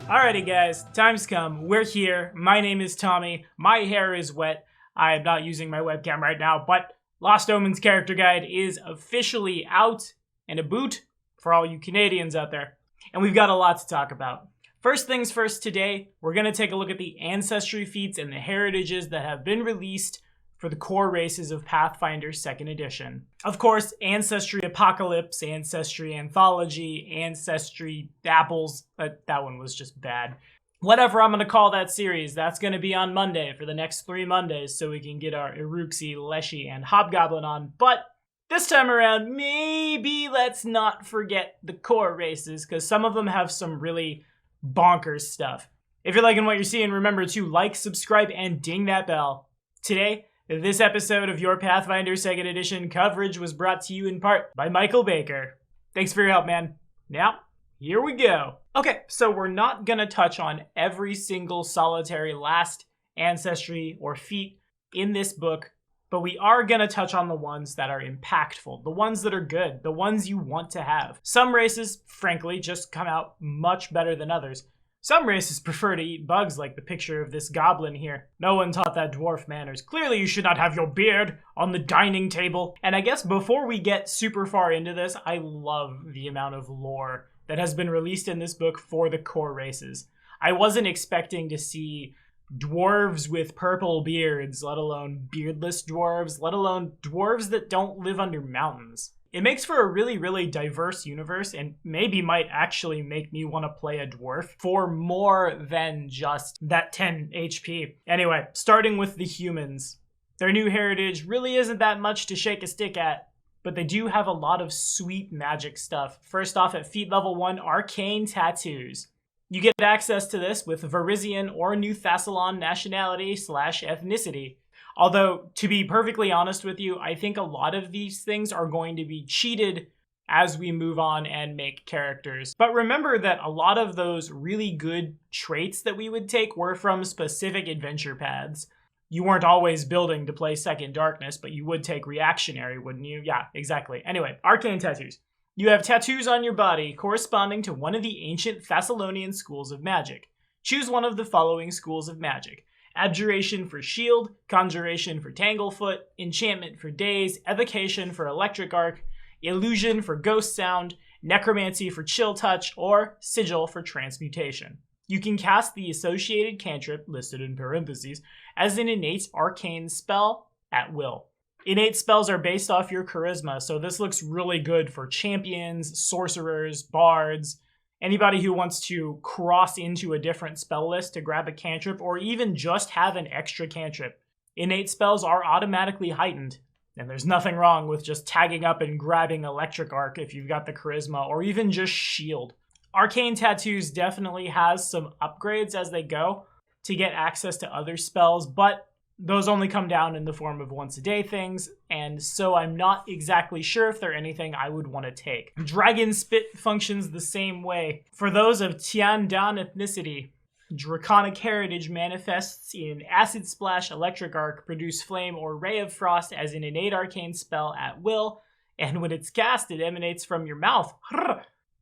Alrighty guys, time's come. We're here. My name is Tommy. My hair is wet. I am not using my webcam right now, but Lost Omens character guide is officially out and a boot for all you Canadians out there. And we've got a lot to talk about. First things first today, we're going to take a look at the Ancestry feats and the heritages that have been released for the core races of Pathfinder 2nd Edition. Of course, Ancestry Apocalypse, Ancestry Anthology, Ancestry Apples, that one was just bad. Whatever I'm going to call that series, that's going to be on Monday for the next 3 Mondays so we can get our Iruxi, Leshy, and Hobgoblin on. But this time around, maybe let's not forget the core races because some of them have some really bonkers stuff. If you're liking what you're seeing, remember to like, subscribe, and ding that bell. Today, this episode of your Pathfinder 2nd Edition coverage was brought to you in part by Michael Baker. Thanks for your help, man. Now, here we go. Okay, so we're not going to touch on every single solitary last ancestry or feat in this book, but we are going to touch on the ones that are impactful, the ones that are good, the ones you want to have. Some races, frankly, just come out much better than others. Some races prefer to eat bugs, like the picture of this goblin here. No one taught that dwarf manners. Clearly you should not have your beard on the dining table. And I guess before we get super far into this, I love the amount of lore that has been released in this book for the core races. I wasn't expecting to see dwarves with purple beards, let alone beardless dwarves, let alone dwarves that don't live under mountains. It makes for a really, really diverse universe and maybe might actually make me want to play a dwarf for more than just that 10 HP. Anyway, starting with the humans. Their new heritage really isn't that much to shake a stick at, but they do have a lot of sweet magic stuff. First off, at feat level 1, Arcane tattoos. You get access to this with Varisian or New Thassalon nationality/ethnicity. Although, to be perfectly honest with you, I think a lot of these things are going to be cheated as we move on and make characters. But remember that a lot of those really good traits that we would take were from specific adventure paths. You weren't always building to play Second Darkness, but you would take reactionary, wouldn't you? Yeah, exactly. Anyway, arcane tattoos. You have tattoos on your body corresponding to one of the ancient Thessalonian schools of magic. Choose one of the following schools of magic. Abjuration for Shield, Conjuration for Tanglefoot, Enchantment for Daze, Evocation for Electric Arc, Illusion for Ghost Sound, Necromancy for Chill Touch, or Sigil for Transmutation. You can cast the associated cantrip, listed in parentheses, as an innate arcane spell at will. Innate spells are based off your charisma, so this looks really good for champions, sorcerers, bards, anybody who wants to cross into a different spell list to grab a cantrip or even just have an extra cantrip. Innate spells are automatically heightened, and there's nothing wrong with just tagging up and grabbing Electric Arc if you've got the charisma, or even just Shield. Arcane Tattoos definitely has some upgrades as they go to get access to other spells, but those only come down in the form of once-a-day things, and so I'm not exactly sure if they're anything I would want to take. Dragon Spit functions the same way. For those of Tian Dan ethnicity, Draconic Heritage manifests in Acid Splash, Electric Arc, Produce Flame, or Ray of Frost as an innate arcane spell at will, and when it's cast, it emanates from your mouth.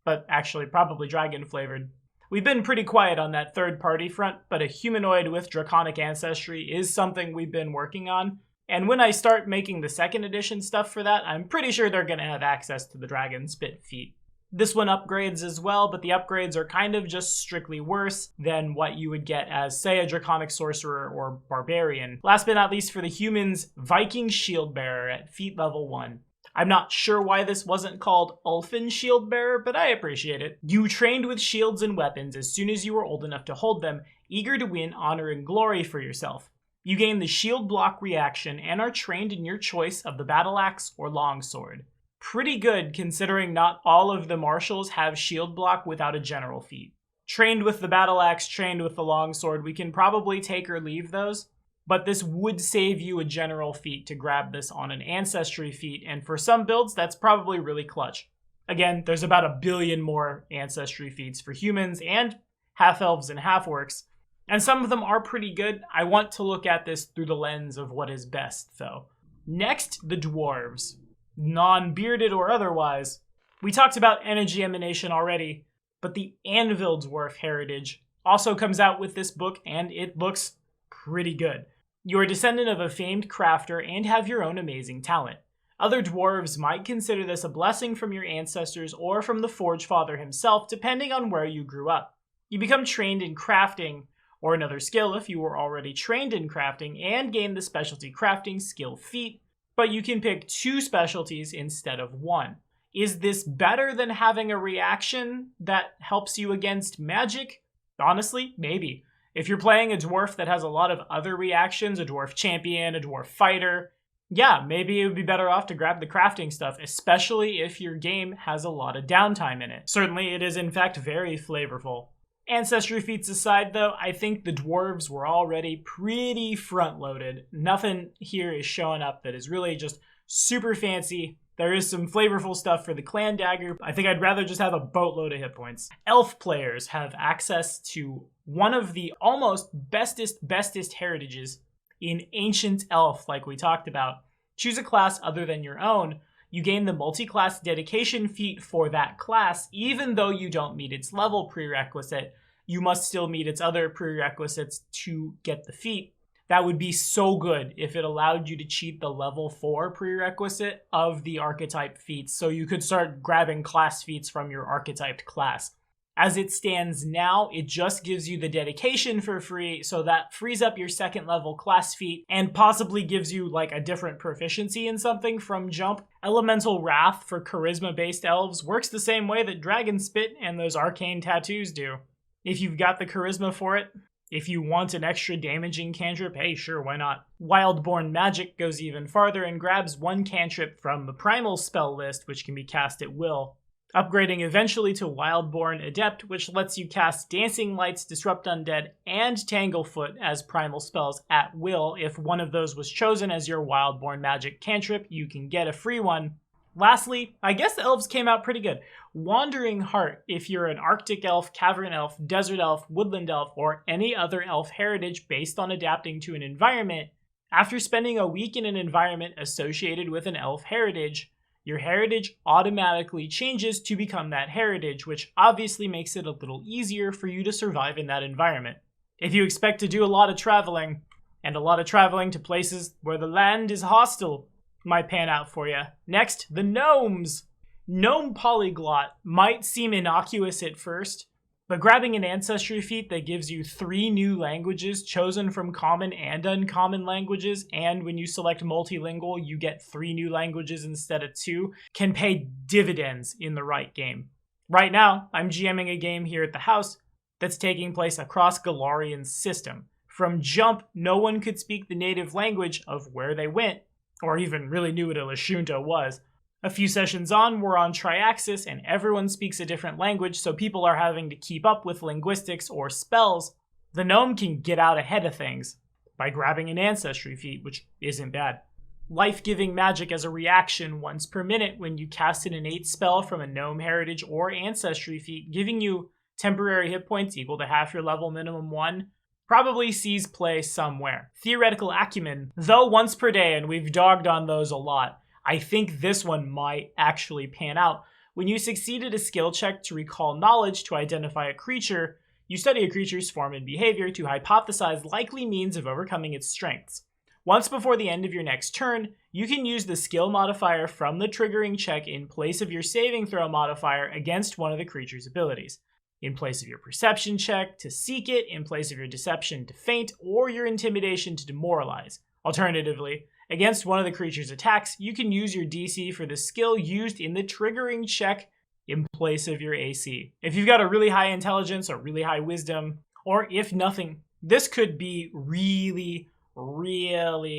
But actually, probably dragon-flavored. We've been pretty quiet on that third-party front, but a humanoid with draconic ancestry is something we've been working on. And when I start making the 2nd edition stuff for that, I'm pretty sure they're going to have access to the Dragon Spit feat. This one upgrades as well, but the upgrades are kind of just strictly worse than what you would get as, say, a draconic sorcerer or barbarian. Last but not least for the humans, Viking Shieldbearer at feat level 1. I'm not sure why this wasn't called Ulfin Shieldbearer, but I appreciate it. You trained with shields and weapons as soon as you were old enough to hold them, eager to win honor and glory for yourself. You gain the shield block reaction and are trained in your choice of the battle axe or longsword. Pretty good considering not all of the martials have shield block without a general feat. Trained with the battle axe, trained with the longsword, we can probably take or leave those. But this would save you a general feat to grab this on an ancestry feat, and for some builds, that's probably really clutch. Again, there's about 1 billion more ancestry feats for humans and half-elves and half-orcs, and some of them are pretty good. I want to look at this through the lens of what is best, though. Next, the dwarves. Non-bearded or otherwise. We talked about energy emanation already, but the Anvil Dwarf heritage also comes out with this book, and it looks pretty good. You are a descendant of a famed crafter and have your own amazing talent. Other dwarves might consider this a blessing from your ancestors or from the Forge Father himself, depending on where you grew up. You become trained in crafting, or another skill if you were already trained in crafting, and gain the specialty crafting skill Feat, but you can pick 2 specialties instead of 1. Is this better than having a reaction that helps you against magic? Honestly, maybe. If you're playing a dwarf that has a lot of other reactions, a dwarf champion, a dwarf fighter, yeah, maybe it would be better off to grab the crafting stuff, especially if your game has a lot of downtime in it. Certainly, it is in fact very flavorful. Ancestry feats aside though, I think the dwarves were already pretty front-loaded. Nothing here is showing up that is really just super fancy. There is some flavorful stuff for the clan dagger. I think I'd rather just have a boatload of hit points. Elf players have access to one of the almost bestest heritages in Ancient Elf, like we talked about. Choose a class other than your own. You gain the multi-class dedication feat for that class, even though you don't meet its level prerequisite. You must still meet its other prerequisites to get the feat. That would be so good if it allowed you to cheat the level 4 prerequisite of the archetype feats, so you could start grabbing class feats from your archetyped class. As it stands now, it just gives you the dedication for free, so that frees up your 2nd level class feat and possibly gives you like a different proficiency in something from jump. Elemental Wrath for charisma-based elves works the same way that Dragon Spit and those arcane tattoos do. If you've got the charisma for it, if you want an extra damaging cantrip, hey, sure, why not? Wildborn Magic goes even farther and grabs 1 cantrip from the primal spell list, which can be cast at will, upgrading eventually to Wildborn Adept, which lets you cast Dancing Lights, Disrupt Undead, and Tanglefoot as primal spells at will. If one of those was chosen as your Wildborn Magic cantrip, you can get a free one. Lastly, I guess the elves came out pretty good. Wandering Heart, if you're an Arctic elf, Cavern elf, Desert elf, Woodland elf, or any other elf heritage based on adapting to an environment, after spending a week in an environment associated with an elf heritage, your heritage automatically changes to become that heritage, which obviously makes it a little easier for you to survive in that environment. If you expect to do a lot of traveling, and a lot of traveling to places where the land is hostile, might pan out for you. Next, the gnomes. Gnome Polyglot might seem innocuous at first, but grabbing an ancestry feat that gives you 3 new languages chosen from common and uncommon languages, and when you select multilingual, you get 3 new languages instead of 2, can pay dividends in the right game. Right now, I'm GMing a game here at the house that's taking place across Galarian's system. From jump, no one could speak the native language of where they went, or even really knew what a Lashunta was. A few sessions on, we're on Triaxis, and everyone speaks a different language, so people are having to keep up with linguistics or spells. The gnome can get out ahead of things by grabbing an ancestry feat, which isn't bad. Life-giving magic as a reaction once per minute when you cast an innate spell from a gnome heritage or ancestry feat, giving you temporary hit points equal to half your level minimum 1, probably sees play somewhere. Theoretical Acumen, though once per day, and we've dogged on those a lot, I think this one might actually pan out. When you succeeded a skill check to recall knowledge to identify a creature, you study a creature's form and behavior to hypothesize likely means of overcoming its strengths. Once before the end of your next turn, you can use the skill modifier from the triggering check in place of your saving throw modifier against one of the creature's abilities. In place of your perception check to seek it, in place of your deception to feint, or your intimidation to demoralize. Alternatively, against one of the creature's attacks, you can use your DC for the skill used in the triggering check in place of your AC. If you've got a really high intelligence or really high wisdom, or if nothing, this could be really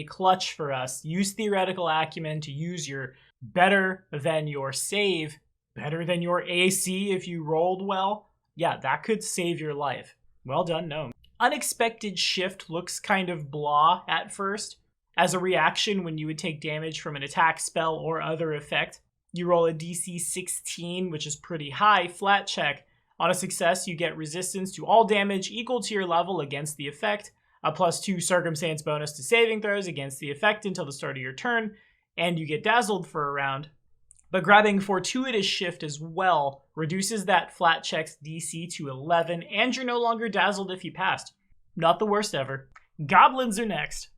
clutch for us. Use Theoretical Acumen to use your better than your save, better than your AC if you rolled well. Yeah, that could save your life. Well done, gnome. Unexpected Shift looks kind of blah at first. As a reaction when you would take damage from an attack, spell, or other effect, you roll a DC 16, which is pretty high, flat check. On a success, you get resistance to all damage equal to your level against the effect, a +2 circumstance bonus to saving throws against the effect until the start of your turn, and you get dazzled for a round. But grabbing Fortuitous Shift as well reduces that flat check's DC to 11, and you're no longer dazzled if you passed. Not the worst ever. Goblins are next.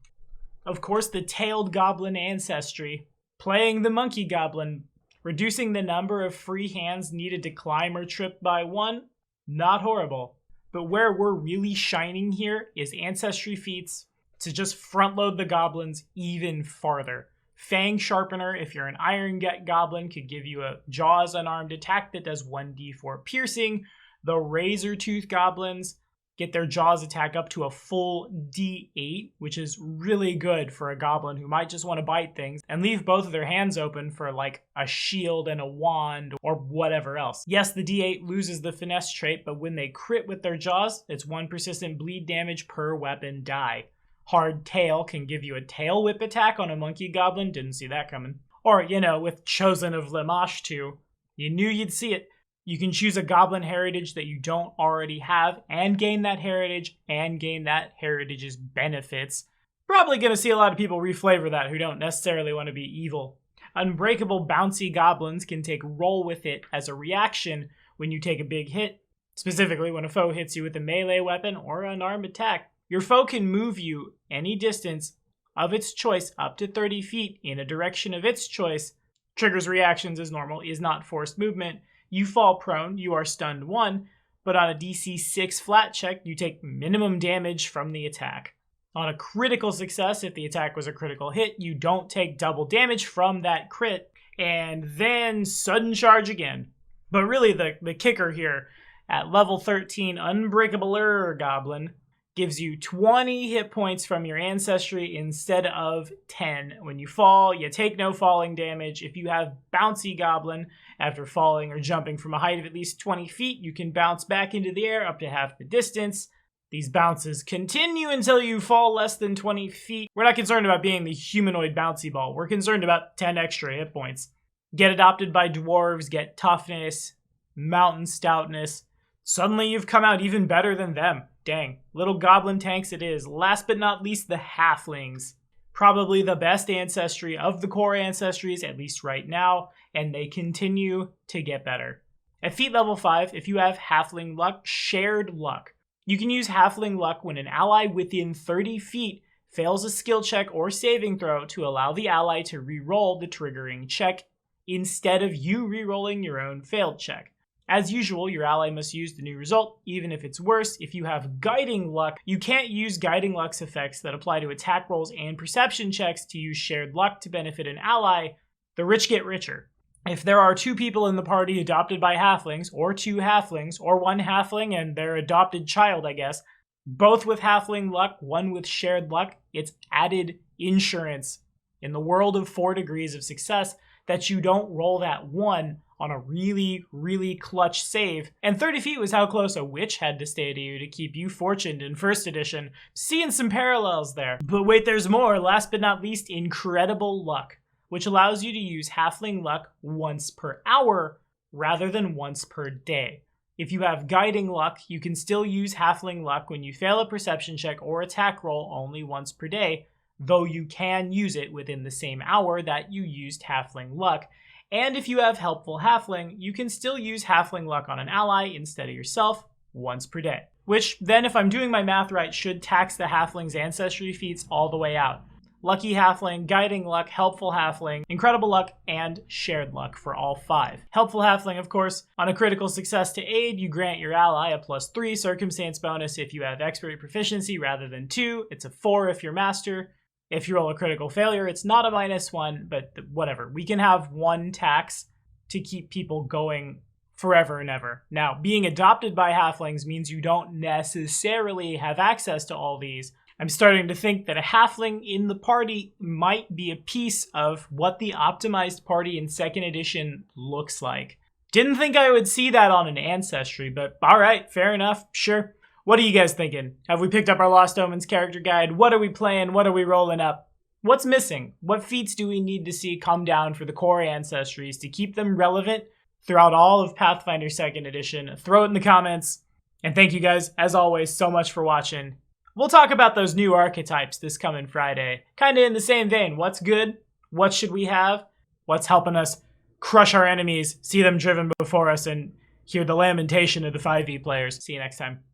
Of course, the Tailed Goblin Ancestry. Playing the Monkey Goblin, reducing the number of free hands needed to climb or trip by 1, not horrible. But where we're really shining here is Ancestry feats to just front load the goblins even farther. Fang Sharpener, if you're an Iron Gut Goblin, could give you a Jaws unarmed attack that does 1d4 piercing. The Razor Tooth Goblins get their Jaws attack up to a full d8, which is really good for a goblin who might just want to bite things and leave both of their hands open for like a shield and a wand or whatever else. Yes, the d8 loses the finesse trait, but when they crit with their Jaws, it's 1 persistent bleed damage per weapon die. Hard Tail can give you a tail whip attack on a monkey goblin. Didn't see that coming. Or, with Chosen of Limash too. You knew you'd see it. You can choose a goblin heritage that you don't already have and gain that heritage and gain that heritage's benefits. Probably going to see a lot of people reflavor that who don't necessarily want to be evil. Unbreakable Bouncy Goblins can take Roll with It as a reaction when you take a big hit, specifically when a foe hits you with a melee weapon or an armed attack. Your foe can move you any distance of its choice up to 30 feet in a direction of its choice. Triggers reactions as normal, is not forced movement. You fall prone, you are stunned 1, but on a DC 6 flat check, you take minimum damage from the attack. On a critical success, if the attack was a critical hit, you don't take double damage from that crit, and then sudden charge again. But really the kicker here, at level 13, Unbreakable Goblin gives you 20 hit points from your Ancestry instead of 10. When you fall, you take no falling damage. If you have Bouncy Goblin, after falling or jumping from a height of at least 20 feet, you can bounce back into the air up to half the distance. These bounces continue until you fall less than 20 feet. We're not concerned about being the humanoid bouncy ball. We're concerned about 10 extra hit points. Get adopted by Dwarves, get toughness, mountain stoutness. Suddenly you've come out even better than them. Dang, little goblin tanks it is. Last but not least, the Halflings. Probably the best ancestry of the core ancestries, at least right now, and they continue to get better. At feat level 5, if you have Halfling Luck, Shared Luck. You can use Halfling Luck when an ally within 30 feet fails a skill check or saving throw to allow the ally to re-roll the triggering check instead of you re-rolling your own failed check. As usual, your ally must use the new result, even if it's worse. If you have Guiding Luck, you can't use Guiding Luck's effects that apply to attack rolls and perception checks to use Shared Luck to benefit an ally. The rich get richer. If there are 2 people in the party adopted by Halflings, or 2 Halflings, or 1 Halfling and their adopted child, I guess, both with Halfling Luck, 1 with Shared Luck, it's added insurance in the world of 4 degrees of success that you don't roll that 1 on a really, really clutch save. And 30 feet was how close a witch had to stay to you to keep you fortuned in 1st edition. Seeing some parallels there. But wait, there's more. Last but not least, Incredible Luck, which allows you to use Halfling Luck once per hour rather than once per day. If you have Guiding Luck, you can still use Halfling Luck when you fail a perception check or attack roll only once per day, though you can use it within the same hour that you used Halfling Luck. And if you have Helpful Halfling, you can still use Halfling Luck on an ally instead of yourself once per day. Which then, if I'm doing my math right, should tax the Halfling's ancestry feats all the way out. Lucky Halfling, Guiding Luck, Helpful Halfling, Incredible Luck, and Shared Luck for all 5. Helpful Halfling, of course, on a critical success to aid, you grant your ally a +3 circumstance bonus if you have expert proficiency rather than 2. It's a 4 if you're master. If you roll a critical failure, it's not a -1, but whatever. We can have 1 tax to keep people going forever and ever. Now, being adopted by Halflings means you don't necessarily have access to all these. I'm starting to think that a Halfling in the party might be a piece of what the optimized party in 2nd edition looks like. Didn't think I would see that on an Ancestry, but alright, fair enough, sure. What are you guys thinking? Have we picked up our Lost Omens character guide? What are we playing? What are we rolling up? What's missing? What feats do we need to see come down for the core ancestries to keep them relevant throughout all of Pathfinder 2nd edition? Throw it in the comments. And thank you guys, as always, so much for watching. We'll talk about those new archetypes this coming Friday. Kinda in the same vein. What's good? What should we have? What's helping us crush our enemies, see them driven before us, and hear the lamentation of the 5e players. See you next time.